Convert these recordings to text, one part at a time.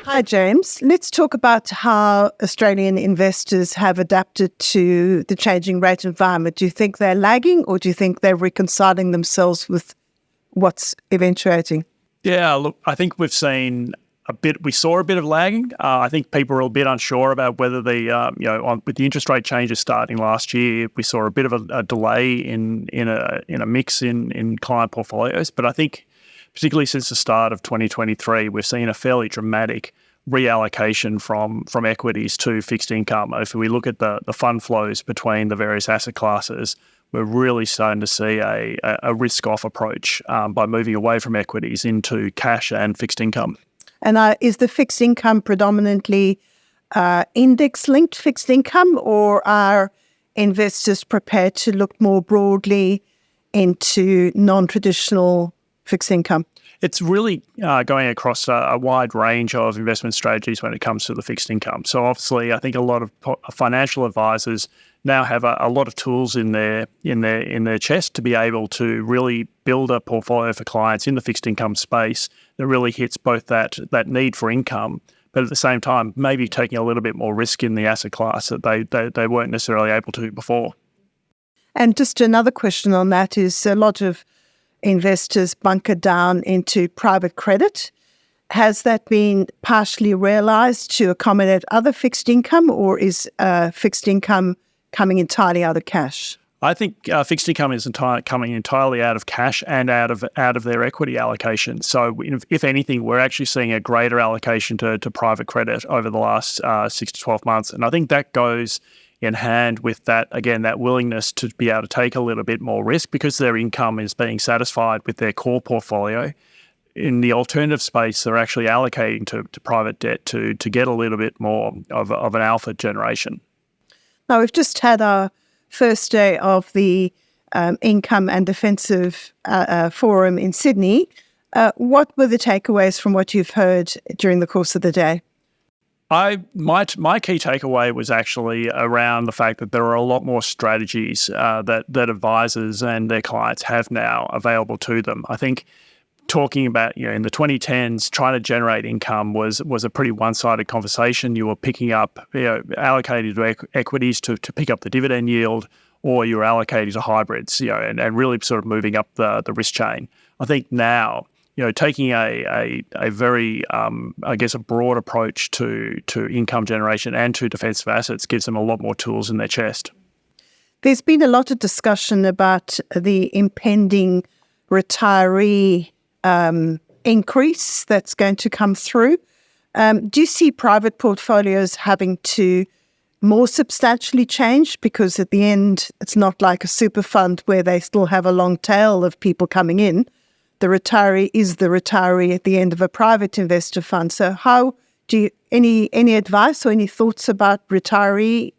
Hi, James. Let's talk about how Australian investors have adapted to the changing rate environment. Do you think they're lagging, or do you think they're reconciling themselves with what's eventuating? Yeah, look, I think we saw a bit of lagging. I think people are a bit unsure about whether with the interest rate changes starting last year, we saw a bit of a delay in a mix in client portfolios. But I think particularly since the start of 2023, we've seen a fairly dramatic reallocation from equities to fixed income. If we look at the fund flows between the various asset classes, we're really starting to see a risk-off approach by moving away from equities into cash and fixed income. And is the fixed income predominantly index-linked fixed income, or are investors prepared to look more broadly into non-traditional fixed income? It's really going across a wide range of investment strategies when it comes to the fixed income. So obviously, I think a lot of financial advisors now have a lot of tools in their chest to be able to really build a portfolio for clients in the fixed income space that really hits both that need for income, but at the same time, maybe taking a little bit more risk in the asset class that they weren't necessarily able to before. And just another question on that is a lot of investors bunker down into private credit. Has that been partially realised to accommodate other fixed income, or is fixed income coming entirely out of cash? I think fixed income is coming entirely out of cash and out of their equity allocation. So if anything, we're actually seeing a greater allocation to private credit over the last 6 to 12 months. And I think that goes in hand with that willingness to be able to take a little bit more risk because their income is being satisfied with their core portfolio. In the alternative space, they're actually allocating to private debt to get a little bit more of an alpha generation. Now, we've just had our first day of the Income and Defensive Forum in Sydney. What were the takeaways from what you've heard during the course of the day? My key takeaway was actually around the fact that there are a lot more strategies that advisors and their clients have now available to them. I think talking about, in the 2010s, trying to generate income was a pretty one-sided conversation. You were picking up, allocating to equities to pick up the dividend yield, or you were allocating to hybrids, and really sort of moving up the risk chain. I think now, taking a very, a broad approach to income generation and to defensive assets gives them a lot more tools in their chest. There's been a lot of discussion about the impending retiree increase that's going to come through. Do you see private portfolios having to more substantially change? Because at the end, it's not like a super fund where they still have a long tail of people coming in. The retiree is the retiree at the end of a private investor fund. So how do you, any advice or any thoughts about retiree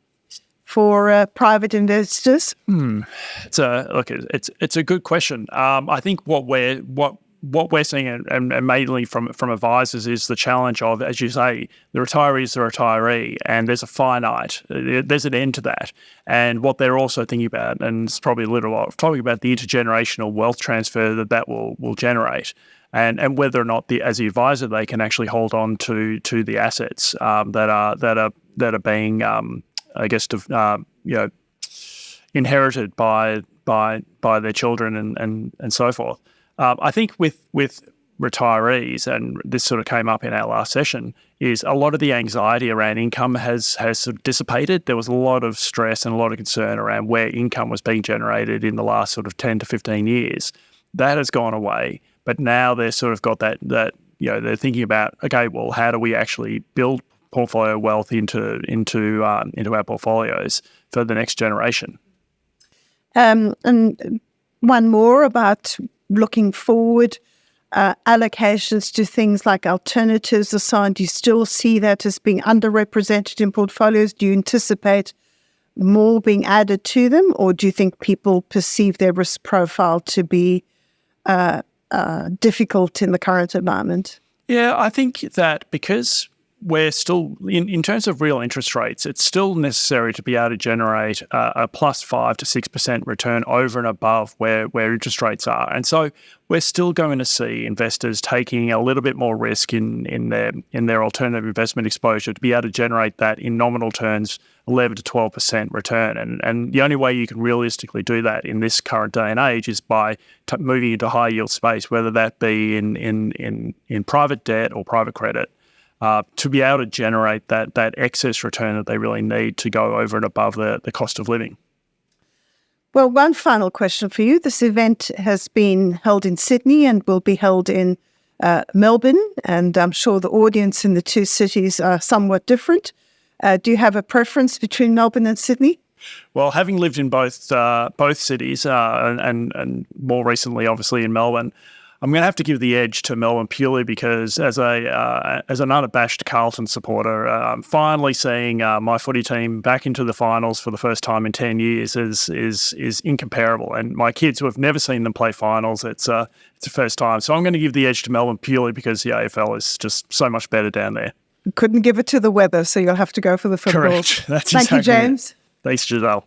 for private investors? It's a good question. I think what we're seeing, and mainly from advisors, is the challenge of, as you say, the retiree is the retiree, and there's there's an end to that. And what they're also thinking about, and it's probably a little while talking about the intergenerational wealth transfer that will generate, and whether or not as the advisor they can actually hold on to the assets that are being inherited by their children and so forth. I think with retirees, and this sort of came up in our last session, is a lot of the anxiety around income has sort of dissipated. There was a lot of stress and a lot of concern around where income was being generated in the last sort of 10 to 15 years. That has gone away, but now they've sort of got that they're thinking about, okay, well, how do we actually build portfolio wealth into our portfolios for the next generation? And one more about looking forward, allocations to things like alternatives or so on. Do you still see that as being underrepresented in portfolios? Do you anticipate more being added to them, or do you think people perceive their risk profile to be difficult in the current environment? Yeah, I think that because we're still, in terms of real interest rates, it's still necessary to be able to generate a plus 5 to 6% return over and above where interest rates are. And so we're still going to see investors taking a little bit more risk in their alternative investment exposure to be able to generate that in nominal terms 11 to 12% return. And the only way you can realistically do that in this current day and age is by moving into high yield space, whether that be in private debt or private credit. To be able to generate that excess return that they really need to go over and above the cost of living. Well, one final question for you. This event has been held in Sydney and will be held in Melbourne, and I'm sure the audience in the two cities are somewhat different. Do you have a preference between Melbourne and Sydney? Well, having lived in both cities and more recently, obviously, in Melbourne, I'm going to have to give the edge to Melbourne purely because as an unabashed Carlton supporter, finally seeing my footy team back into the finals for the first time in 10 years is incomparable. And my kids who have never seen them play finals, it's the first time. So I'm going to give the edge to Melbourne purely because the AFL is just so much better down there. Couldn't give it to the weather, so you'll have to go for the football. Correct. Thank you, James. Thanks, Giselle.